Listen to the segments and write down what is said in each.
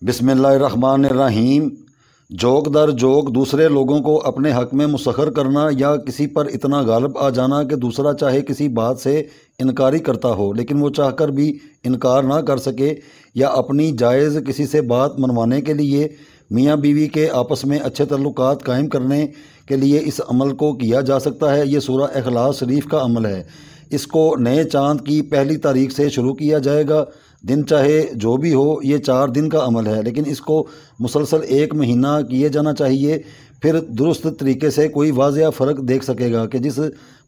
बिस्मिल्लाहिर्रहमानिर्रहीम। जोक दर जोक दूसरे लोगों को अपने हक़ में मुसख्खर करना या किसी पर इतना गालिब आ जाना कि दूसरा चाहे किसी बात से इनकारी करता हो लेकिन वो चाहकर भी इनकार ना कर सके, या अपनी जायज़ किसी से बात मनवाने के लिए मियाँ बीवी के आपस में अच्छे तल्लुकात कायम करने के लिए इस अमल को किया जा सकता है। ये सूरह इखलास शरीफ का अमल है। इसको नए चाँद की पहली तारीख से शुरू किया जाएगा। दिन चाहे जो भी हो, ये 4 दिन का अमल है, लेकिन इसको मुसलसल 1 महीना किए जाना चाहिए। फिर दुरुस्त तरीके से कोई वाज़िया फ़र्क देख सकेगा कि जिस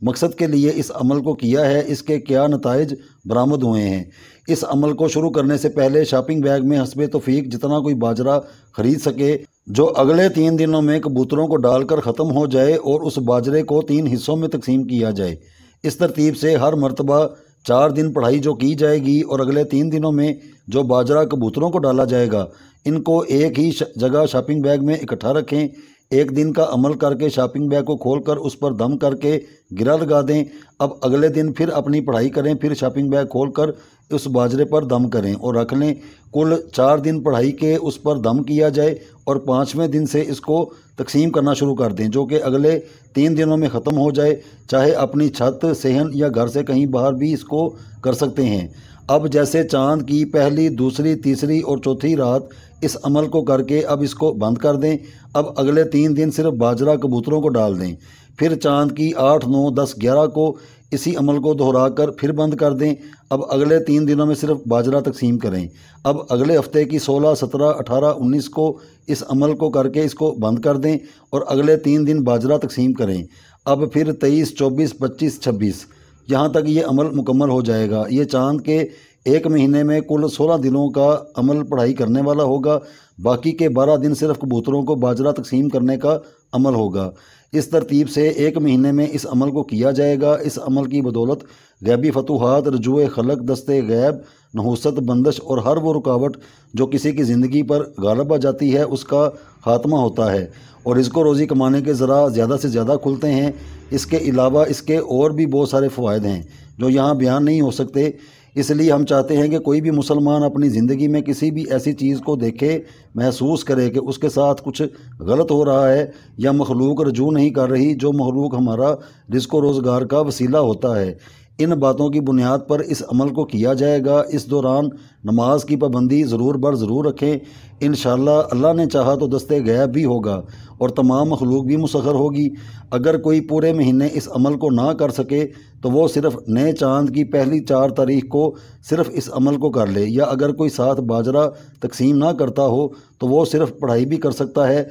मकसद के लिए इस अमल को किया है इसके क्या नताइज बरामद हुए हैं। इस अमल को शुरू करने से पहले शॉपिंग बैग में हस्बे तौफीक जितना कोई बाजरा ख़रीद सके जो अगले 3 दिनों में कबूतरों को डालकर ख़त्म हो जाए और उस बाजरे को 3 हिस्सों में तकसीम किया जाए। इस तरतीब से हर मरतबा 4 दिन पढ़ाई जो की जाएगी और अगले 3 दिनों में जो बाजरा कबूतरों को डाला जाएगा, इनको एक ही जगह शॉपिंग बैग में इकट्ठा रखें। 1 दिन का अमल करके शॉपिंग बैग को खोलकर उस पर दम करके गिरा लगा दें। अब अगले दिन फिर अपनी पढ़ाई करें, फिर शॉपिंग बैग खोलकर उस बाजरे पर दम करें और रख लें। कुल 4 दिन पढ़ाई के उस पर दम किया जाए और 5वें दिन से इसको तकसीम करना शुरू कर दें, जो कि अगले 3 दिनों में ख़त्म हो जाए। चाहे अपनी छत, सेहन या घर से कहीं बाहर भी इसको कर सकते हैं। अब जैसे चाँद की पहली, दूसरी, तीसरी और चौथी रात इस अमल को करके अब इसको बंद कर दें। अब अगले 3 दिन सिर्फ बाजरा कबूतरों को डाल दें। फिर चाँद की 8, 9, 10, 11 को इसी अमल को दोहराकर फिर बंद कर दें। अब अगले 3 दिनों में सिर्फ बाजरा तकसीम करें। अब अगले हफ्ते की 16, 17, 18, 19 को इस अमल को करके इसको बंद कर दें और अगले 3 दिन बाजरा तकसीम करें। अब फिर 23, 24, 25, 26 यहाँ तक ये अमल मुकम्मल हो जाएगा। ये चाँद के 1 महीने में कुल 16 दिनों का अमल पढ़ाई करने वाला होगा। बाकी के 12 दिन सिर्फ कबूतरों को बाजरा तकसीम करने का अमल होगा। इस तरतीब से 1 महीने में इस अमल को किया जाएगा। इस अमल की बदौलत गैबी फतूहात, रजूए खलक, दस्ते गैब, नहूसत, बंदश और हर वो रुकावट जो किसी की ज़िंदगी पर गालिब आ जाती है उसका खात्मा होता है और रिज़्क़ रोज़ी कमाने के ज़रा ज़्यादा से ज़्यादा खुलते हैं। इसके अलावा इसके और भी बहुत सारे फ़वाइद हैं जो यहाँ बयान नहीं हो सकते। इसलिए हम चाहते हैं कि कोई भी मुसलमान अपनी ज़िंदगी में किसी भी ऐसी चीज़ को देखे, महसूस करे कि उसके साथ कुछ गलत हो रहा है या मखलूक रजू नहीं कर रही, जो मखलूक हमारा रिज़्क़ व रोज़गार का वसीला होता है। इन बातों की बुनियाद पर इस अमल को किया जाएगा। इस दौरान नमाज की पाबंदी ज़रूर बर ज़रूर रखें। इंशाअल्लाह अल्लाह ने चाहा तो दस्ते गैब भी होगा और तमाम मखलूक भी मुसख्खर होगी। अगर कोई पूरे महीने इस अमल को ना कर सके तो वो सिर्फ नए चाँद की पहली 4 तारीख को सिर्फ इस अमल को कर ले, या अगर कोई साथ बाजरा तकसीम ना करता हो तो वो सिर्फ पढ़ाई भी कर सकता है।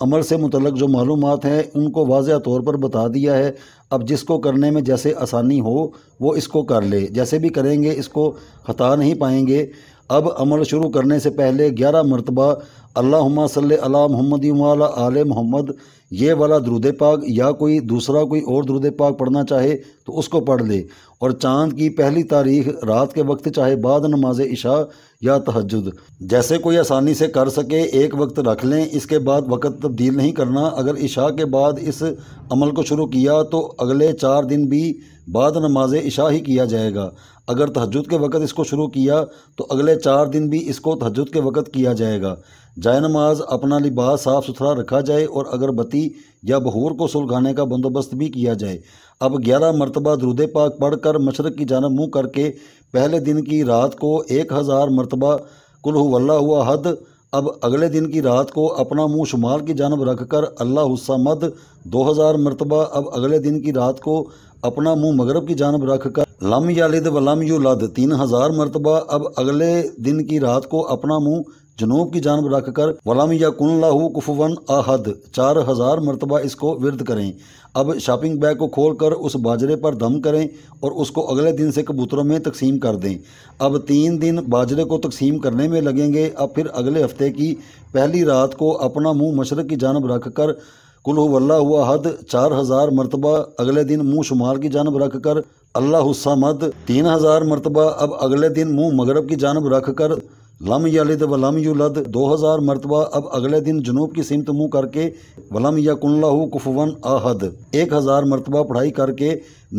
अमल से मुतल्लक जो मालूमात हैं उनको वाज़ह तौर पर बता दिया है। अब जिसको करने में जैसे आसानी हो वो इसको कर ले, जैसे भी करेंगे इसको ख़ता नहीं पाएंगे। अब अमल शुरू करने से पहले 11 मरतबा अल्लाहुम्मा सल्ले अला मुहम्मद व अला आले मोहम्मद ये वाला दुरूद पाक या कोई दूसरा कोई और दुरूद पाक पढ़ना चाहे तो उसको पढ़ ले। और चाँद की पहली तारीख रात के वक्त चाहे बाद नमाज इशा या तहज्जुद जैसे कोई आसानी से कर सके एक वक्त रख लें। इसके बाद वक्त तब्दील नहीं करना। अगर इशा के बाद इस अमल को शुरू किया तो अगले 4 दिन भी बाद नमाज इशा ही किया जाएगा। अगर तहज्जुद के वक़्त इसको शुरू किया तो अगले 4 दिन भी इसको तहज्जुद के वक़्त किया जाएगा। जाए नमाज, अपना लिबास साफ़ सुथरा रखा जाए और अगरबत्ती या बहूर को सुलगाने का बंदोबस्त भी किया जाए। अब 11 मरतबा दुरूद पाक पढ़कर मशरक़ की जानब मुँह करके पहले दिन की रात को 1000 मरतबा कुल हुवल्लाहु अहद। अब अगले दिन की रात को अपना मुँह शुमाल की जानब रख कर अल्लाहुस समद 2000 मरतबा। अब अगले दिन की रात को अपना मुँह मगरब की जानब रख कर लम यालिद व लम यूलद 3000 मरतबा। अब अगले दिन की रात को अपना मुँह जनूब की जानब रख कर वलम यकुन लहू कुफुवन अहद 4000 मरतबा इसको विर्द करें। अब शॉपिंग बैग को खोलकर उस बाजरे पर दम करें और उसको अगले दिन से कबूतरों में तकसीम कर दें। अब 3 दिन बाजरे को तकसीम करने में लगेंगे। अब फिर अगले हफ्ते की पहली रात को अपना मुँह मशरक़ की जानब रख कर कुल हुवल्लाहु अहद 4000 मरतबा। अगले दिन मुँह शुमाल की जानब रख कर अल्लाहुस समद 3000 मरतबा। अब अगले दिन मुँह मगरब की जानब रख कर لم یلد ولم یولد 2000 مرتبہ اب اگلے دن جنوب کی سمت منہ کر کے ولم یکن لہ کفوا احد 1000 مرتبہ پڑھائی کر کے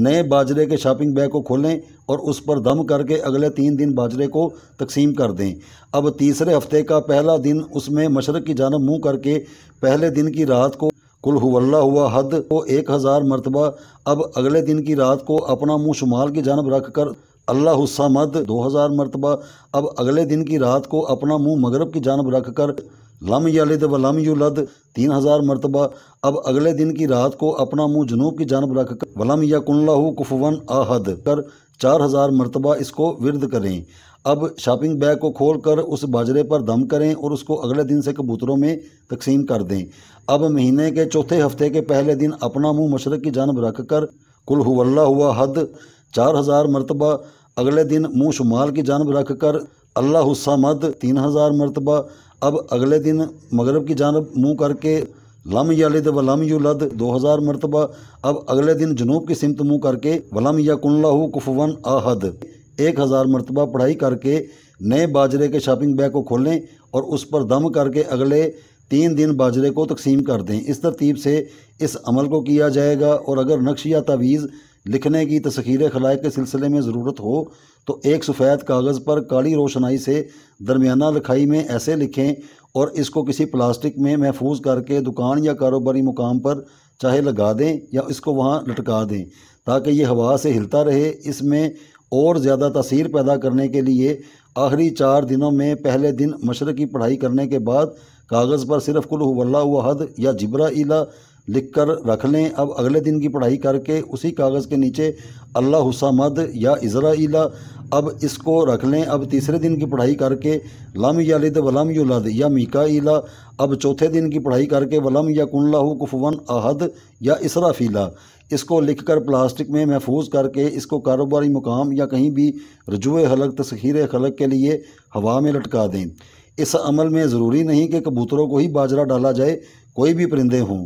نئے باجرے کے شاپنگ بیگ کو کھولیں اور اس پر دم کر کے اگلے 3 دن باجرے کو تقسیم کر دیں۔ اب تیسرے ہفتے کا پہلا دن اس میں مشرق کی جانب منہ کر کے پہلے دن کی رات کو قل هو اللہ احد کو 1000 مرتبہ اب اگلے دن کی رات کو اپنا منہ شمال کی جانب رکھ کر اللہ الصمد 2000 مرتبہ اب اگلے دن کی رات کو اپنا منہ مغرب کی جانب رکھ کر لم یلد ولم یولد 3000 مرتبہ اب اگلے دن کی رات کو اپنا منہ جنوب کی جانب رکھ کر ولم یکن لہ کفوا احد کر 4000 مرتبہ اس کو ورد کریں۔ اب شاپنگ بیگ کو کھول کر اس باجرے پر دم کریں اور اس کو اگلے دن سے کبوتروں میں تقسیم کر دیں۔ اب مہینے کے چوتھے ہفتے کے پہلے دن اپنا منہ مشرق کی جانب رکھ کر قل هو اللہ احد 4000 مرتبہ اگلے دن منہ شمال کی جانب رکھ کر اللہ الصمد 3000 مرتبہ اب اگلے دن مغرب کی جانب منہ کر کے لم یلد ولم یولد 2000 مرتبہ اب اگلے دن جنوب کی سمت منہ کر کے ولم یکن لہ کفوا احد 1000 مرتبہ پڑھائی کر کے نئے باجرے کے شاپنگ بیگ کو کھولیں اور اس پر دم کر کے اگلے 3 دن باجرے کو تقسیم کر دیں۔ اس ترتیب سے اس عمل کو کیا جائے گا، اور اگر نقش یا تعویذ لکھنے کی تسخیر خلائق کے سلسلے میں ضرورت ہو تو ایک سفید کاغذ پر کالی روشنائی سے درمیانہ لکھائی میں ایسے لکھیں اور اس کو کسی پلاسٹک میں محفوظ کر کے دکان یا کاروباری مقام پر چاہے لگا دیں یا اس کو وہاں لٹکا دیں تاکہ یہ ہوا سے ہلتا رہے۔ اس میں اور زیادہ تاثیر پیدا کرنے کے لیے آخری 4 دنوں میں پہلے دن مشرق کی پڑھائی کرنے کے بعد کاغذ پر صرف قل هو اللہ احد یا جبرائیل لکھ کر رکھ لیں۔ اب اگلے دن کی پڑھائی کر کے اسی کاغذ کے نیچے اللہ الصمد یا اسرائیل اب اس کو رکھ لیں۔ اب تیسرے دن کی پڑھائی کر کے لم یلد ولم یولد یا میکائیل اب چوتھے دن کی پڑھائی کر کے ولم یکن لہ کفوا احد یا اسرافیل اس کو لکھ کر پلاسٹک میں محفوظ کر کے اس کو کاروباری مقام یا کہیں بھی رجوع حلق تسخیر خلق کے لیے ہوا میں لٹکا دیں۔ اس عمل میں ضروری نہیں کہ کبوتروں کو ہی باجرہ ڈالا جائے، کوئی بھی پرندے ہوں۔